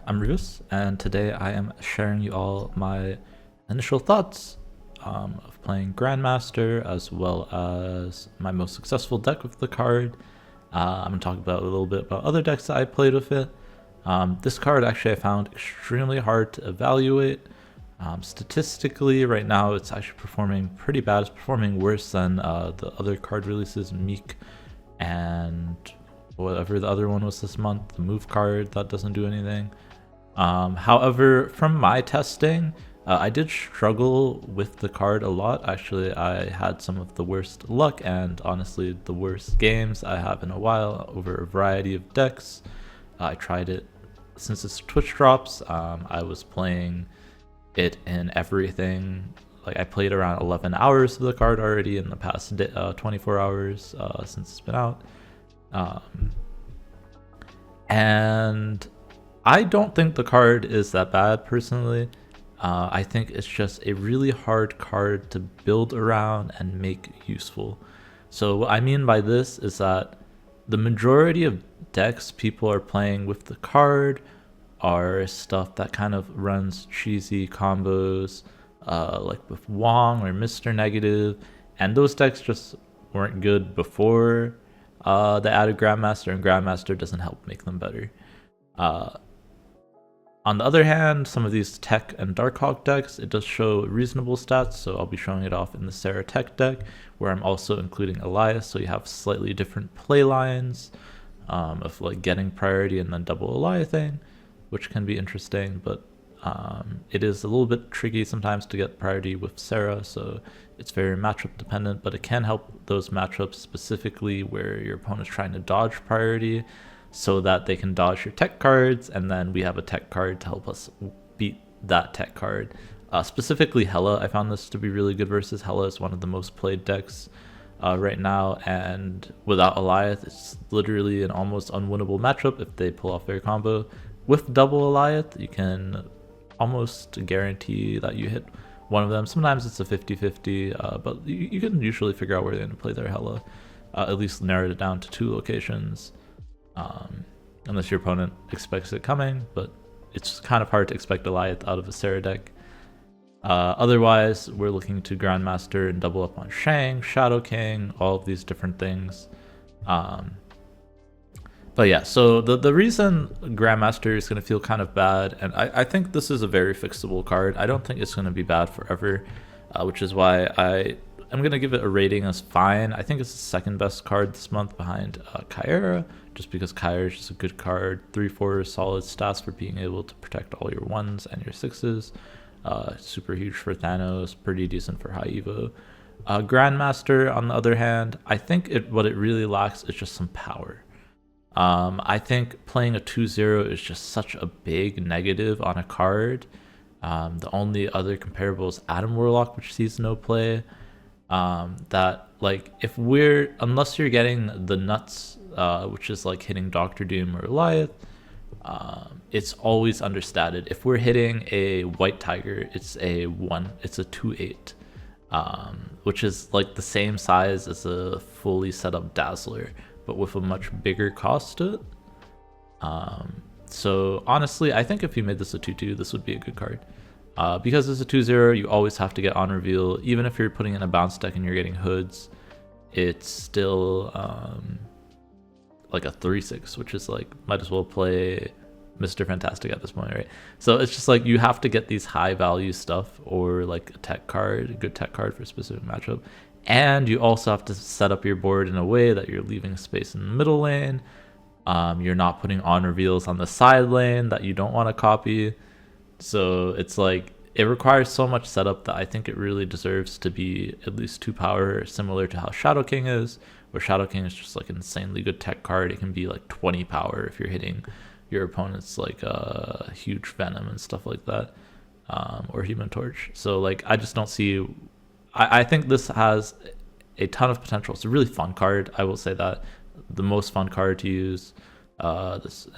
I'm Rufus, and today I am sharing you all my initial thoughts of playing Grandmaster, as well as my most successful deck with the card. I'm going to talk about a little bit about other decks that I played with it. This card actually I found extremely hard to evaluate. Statistically, right now it's actually performing pretty bad. It's performing worse than the other card releases, Meek and whatever the other one was this month, the move card that doesn't do anything. However, from my testing, I did struggle with the card a lot. Actually, I had some of the worst luck and honestly the worst games I have in a while over a variety of decks. I tried it since its Twitch drops. I was playing it in everything. Like I played around 11 hours of the card already in the past 24 hours since it's been out. And I don't think the card is that bad personally. I think it's just a really hard card to build around and make useful. So what I mean by this is that the majority of decks people are playing with the card are stuff that kind of runs cheesy combos, like with Wong or Mr. Negative, and those decks just weren't good before they added Grandmaster, and Grandmaster doesn't help make them better. On the other hand, some of these Tech and Darkhawk decks, it does show reasonable stats, so I'll be showing it off in the Sarah Tech deck, where I'm also including Elias, so you have slightly different play lines of like getting priority and then double Eliathing, which can be interesting, but it is a little bit tricky sometimes to get priority with Sarah, so it's very matchup dependent, but it can help those matchups specifically where your opponent's trying to dodge priority, so that they can dodge your tech cards, and then we have a tech card to help us beat that tech card. Specifically Hela, I found this to be really good versus Hela is one of the most played decks right now, and without Eliath, it's literally an almost unwinnable matchup if they pull off their combo. With double Eliath, you can almost guarantee that you hit one of them. Sometimes it's a 50-50, but you can usually figure out where they're going to play their Hela, at least narrow it down to 2 locations. Unless your opponent expects it coming, but it's kind of hard to expect Eliath out of a Sarah deck. Otherwise, we're looking to Grandmaster and double up on Shang, Shadow King, all of these different things. But yeah, so the reason Grandmaster is going to feel kind of bad, and I think this is a very fixable card. I don't think it's going to be bad forever, which is why I'm going to give it a rating as fine. I think it's the second best card this month behind Kyra, just because Kyra is just a good card. 3-4 solid stats for being able to protect all your 1s and your 6s. Super huge for Thanos, pretty decent for high evo. Grandmaster, on the other hand, I think what it really lacks is just some power. I think playing a 2-0 is just such a big negative on a card. The only other comparable is Adam Warlock, which sees no play. That like unless you're getting the nuts, which is like hitting Doctor Doom or Goliath, it's always understated. If we're hitting a White Tiger, it's a 2-8, which is like the same size as a fully set up Dazzler, but with a much bigger cost to it. So honestly, I think if you made this a 2-2, this would be a good card. Because it's a 2-0, you always have to get on reveal. Even if you're putting in a bounce deck and you're getting hoods, it's still like a 3-6, which is like, might as well play Mr. Fantastic at this point, right? So it's just like you have to get these high value stuff, or like a tech card, a good tech card for a specific matchup. And you also have to set up your board in a way that you're leaving space in the middle lane. You're not putting on reveals on the side lane that you don't want to copy. So it's like it requires so much setup that I think it really deserves to be at least 2 power, similar to how Shadow King is, where Shadow King is just like an insanely good tech card. It can be like 20 power if you're hitting your opponent's like huge Venom and stuff like that, or Human Torch. So like I just don't see. I think this has a ton of potential. It's a really fun card. I will say that the most fun card to use this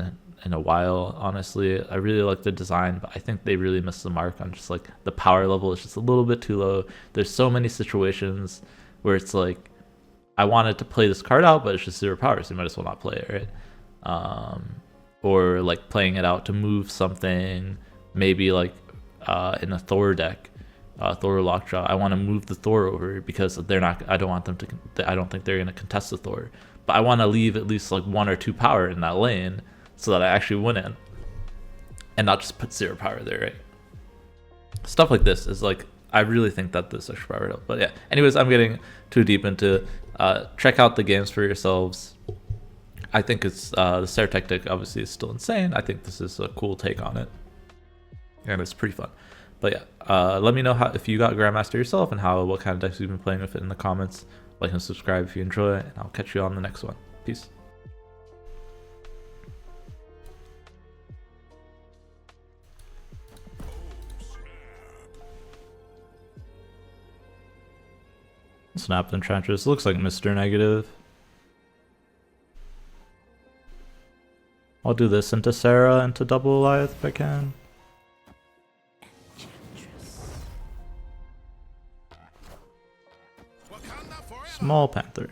in a while, honestly. I really like the design, but I think they really missed the mark on just like the power level is just a little bit too low. There's so many situations where it's like I wanted to play this card out, but it's just 0 power, so you might as well not play it, right? or like playing it out to move something, maybe like in a Thor deck, Thor Lockjaw, I want to move the Thor over because they're not. I don't want them to. I don't think they're gonna contest the Thor, but I want to leave at least like 1 or 2 power in that lane so that I actually win it, and not just put 0 power there, right? Stuff like this is like, I really think that this extra power help. But yeah, anyways, I'm getting too deep into. Check out the games for yourselves. I think it's the Sarah Tech deck obviously is still insane. I think this is a cool take on it, and it's pretty fun. But yeah, let me know how, if you got Grandmaster yourself, and what kind of decks you've been playing with it in the comments. Like and subscribe if you enjoy, and I'll catch you on the next one. Peace. Snap Enchantress. Looks like Mr. Negative. I'll do this into Sarah, into double Goliath if I can. Small Panther.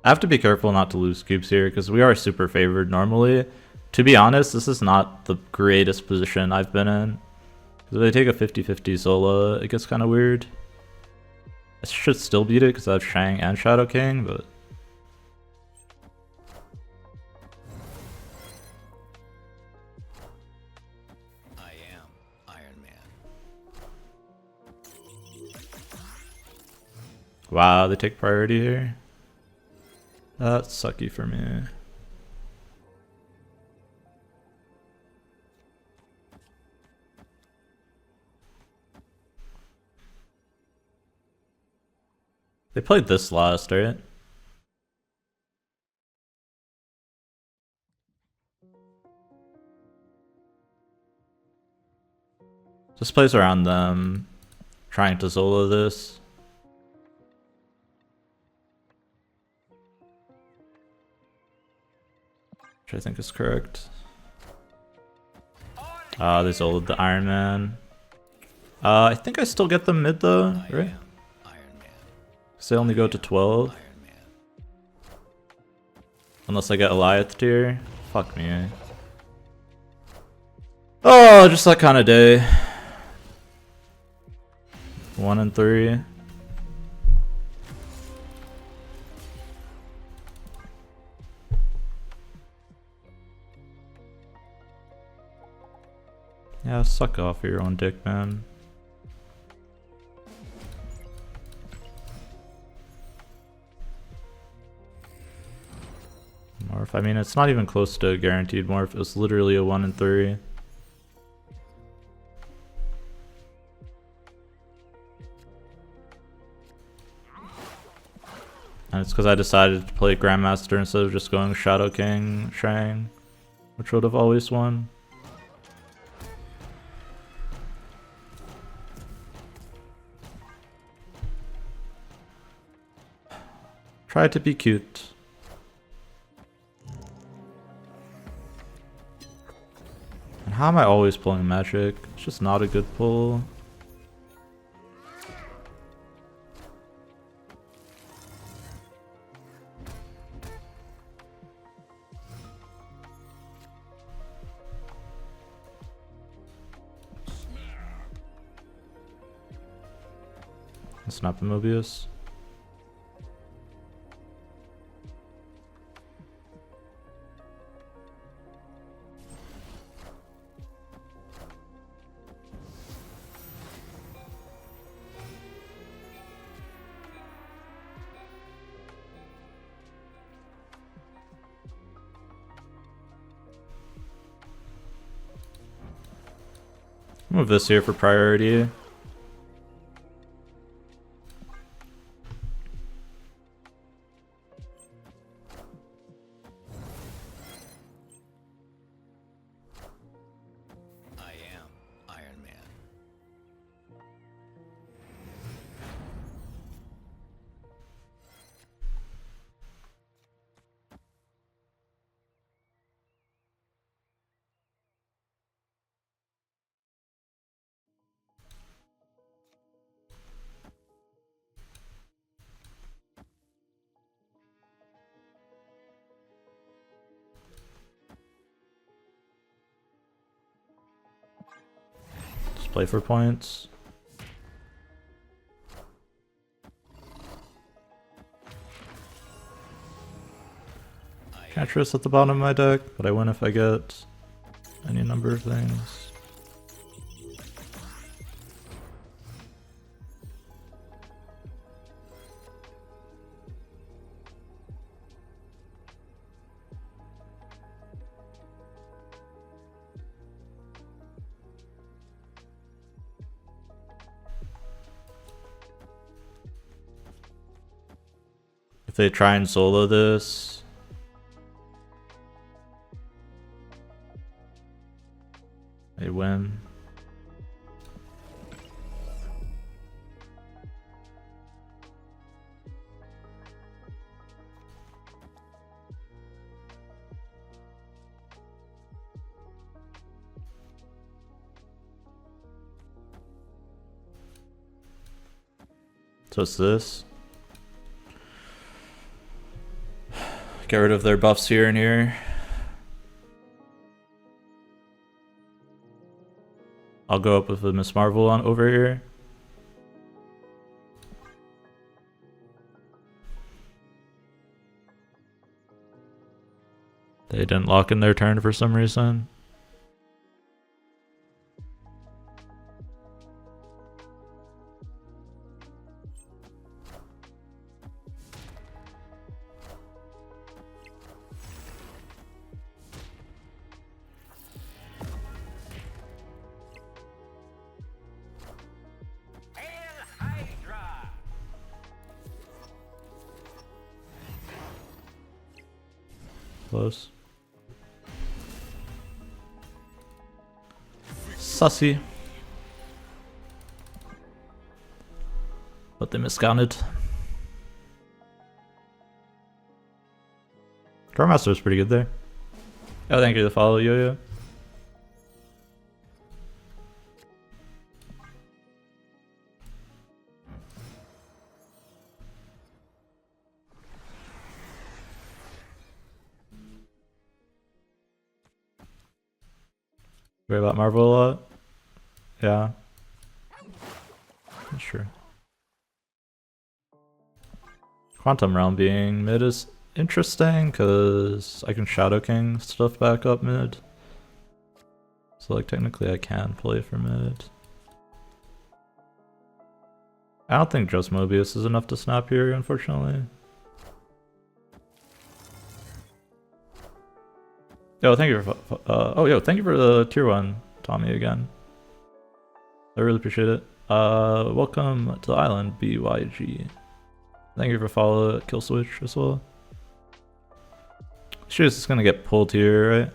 I have to be careful not to lose cubes here because we are super favored normally. To be honest, this is not the greatest position I've been in. If they take a 50-50 Zola, it gets kind of weird. I should still beat it because I have Shang and Shadow King, but... I am Iron Man. Wow, they take priority here. That's sucky for me. They played this last, right? Just plays around them, trying to Zola this. Which I think is correct. They Zolaed the Iron Man. I think I still get them mid though, right? Because they only go to 12. Unless I get Goliath tier. Fuck me. Oh, just that kind of day. 1 and 3. Yeah, suck off your own dick, man. Morph. I mean, it's not even close to a guaranteed morph. It was literally a 1 and 3. And it's because I decided to play Grandmaster instead of just going Shadow King, Shang, which would have always won. Try to be cute. And how am I always pulling magic? It's just not a good pull. Snap the Mobius. Move this here for priority. Just play for points. Cantress at the bottom of my deck, but I win if I get any number of things. If they try and solo this, they win. So it's this. Get rid of their buffs here and here. I'll go up with a Miss Marvel on over here. They didn't lock in their turn for some reason. Close. Sussy. But they miscounted. Grandmaster was pretty good there. Oh, thank you for the follow, Yo-Yo. Worry about Marvel a lot? Yeah. Sure. Quantum Realm being mid is interesting because I can Shadow King stuff back up mid. So like technically I can play for mid. I don't think just Mobius is enough to snap here, unfortunately. Yo, thank you for thank you for the tier 1, Tommy, again. I really appreciate it. Welcome to the island, BYG. Thank you for follow Kill Switch as well. She's just gonna get pulled here, right?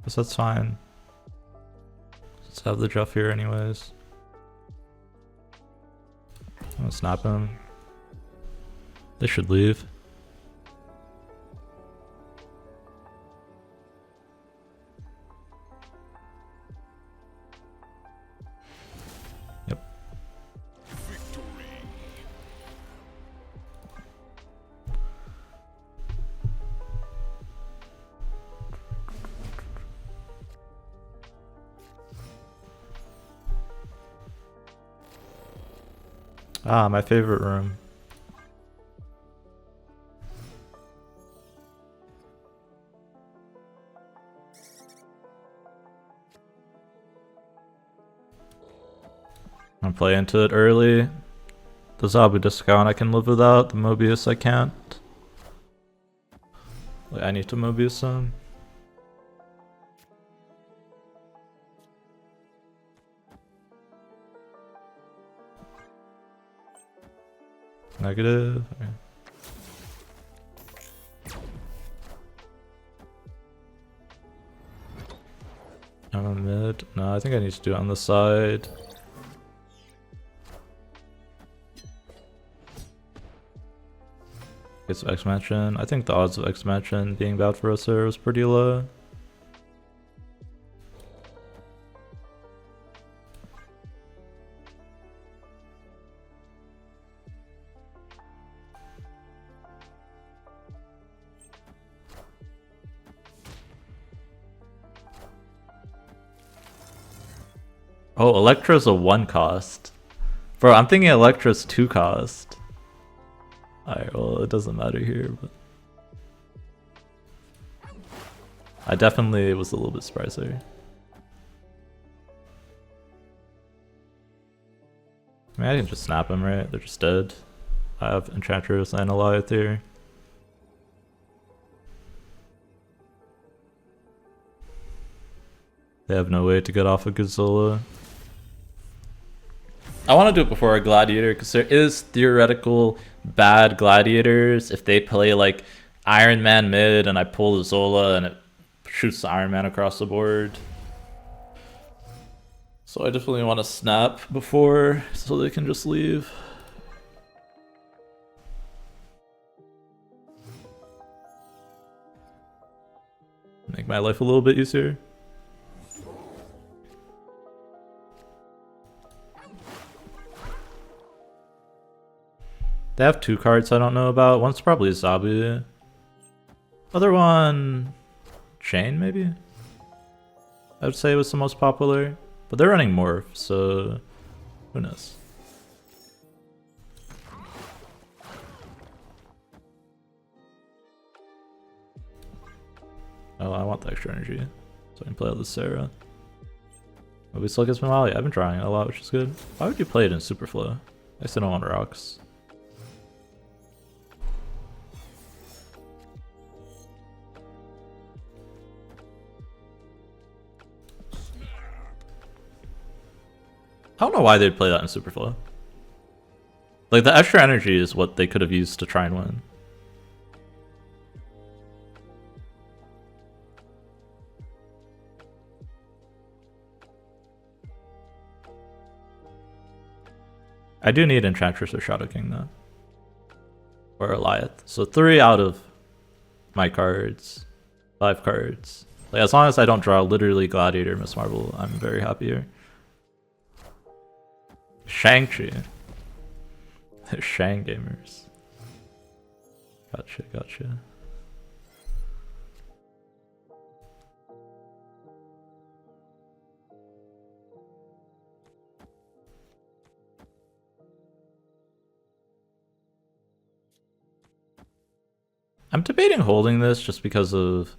Guess that's fine. Let's have the Jeff here anyways. I'm gonna snap him. They should leave. Ah, my favorite room. I'm play into it early. The Zabu discount I can live without, the Mobius I can't. Like, I need to Mobius him. Negative. Okay. I'm a mid. No, I think I need to do it on the side. Get some X-Mansion. I think the odds of X-Mansion being bad for us there was pretty low. Oh, Electro's a 1 cost. Bro, I'm thinking Electro's 2 cost. Alright, well, it doesn't matter here, but I definitely was a little bit surprised there. I mean, I can just snap them, right? They're just dead. I have Enchantress and Goliath here. They have no way to get off a good solo. I want to do it before a Gladiator because there is theoretical bad Gladiators if they play like Iron Man mid and I pull the Zola and it shoots the Iron Man across the board. So I definitely want to snap before so they can just leave. Make my life a little bit easier. They have 2 cards I don't know about. One's probably Zabu. Other one... Chain, maybe? I would say was the most popular. But they're running Morph, so... who knows? Oh, I want the extra energy. So I can play out the Sarah. But we still get some Molly. I've been trying it a lot, which is good. Why would you play it in Superflow? I still don't want rocks. I don't know why they'd play that in Superflow. Like, the extra energy is what they could have used to try and win. I do need Enchantress or Shadow King, though. Or Goliath. So 3 out of my cards. 5 cards. Like, as long as I don't draw literally Gladiator, Miss Marvel, I'm very happy here. Shang-Chi. They're Shang gamers. Gotcha, gotcha. I'm debating holding this just because of...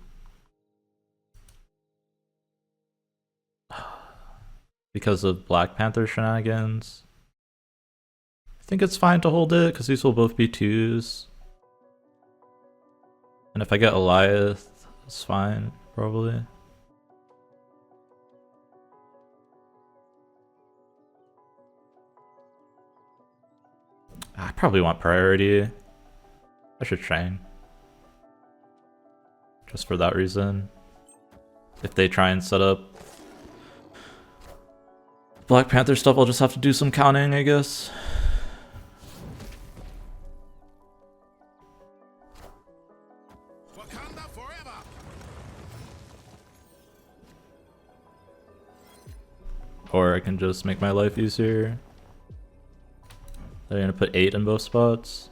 because of Black Panther shenanigans. I think it's fine to hold it because these will both be 2s. And if I get Goliath, it's fine, probably. I probably want priority. I should Shang. Just for that reason. If they try and set up Black Panther stuff, I'll just have to do some counting, I guess. Wakanda forever. Or I can just make my life easier. They're gonna put 8 in both spots.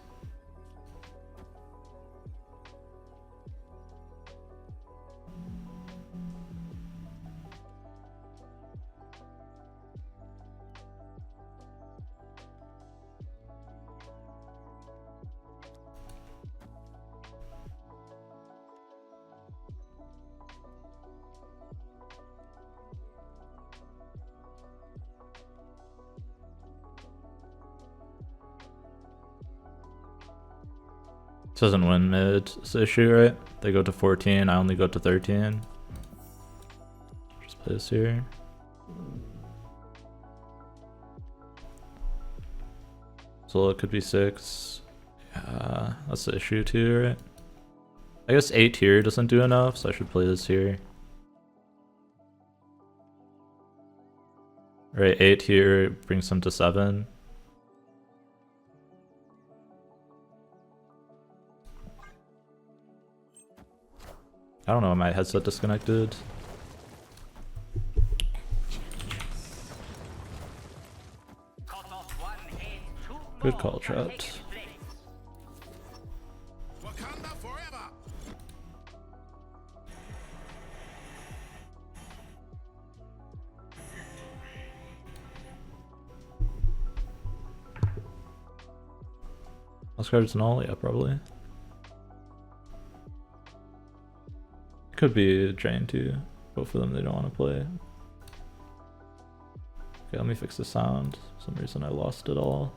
Doesn't win mid, is the issue, right? They go to 14, I only go to 13. Just play this here. So it could be 6. Yeah, that's the issue too, right? I guess 8 here doesn't do enough, so I should play this here. Right, 8 here brings them to 7. I don't know, my headset disconnected. Good call, chat. Wakanda forever. Last card's null, yeah, probably. Could be Drain too. Both of them they don't want to play. Okay, let me fix the sound. For some reason I lost it all.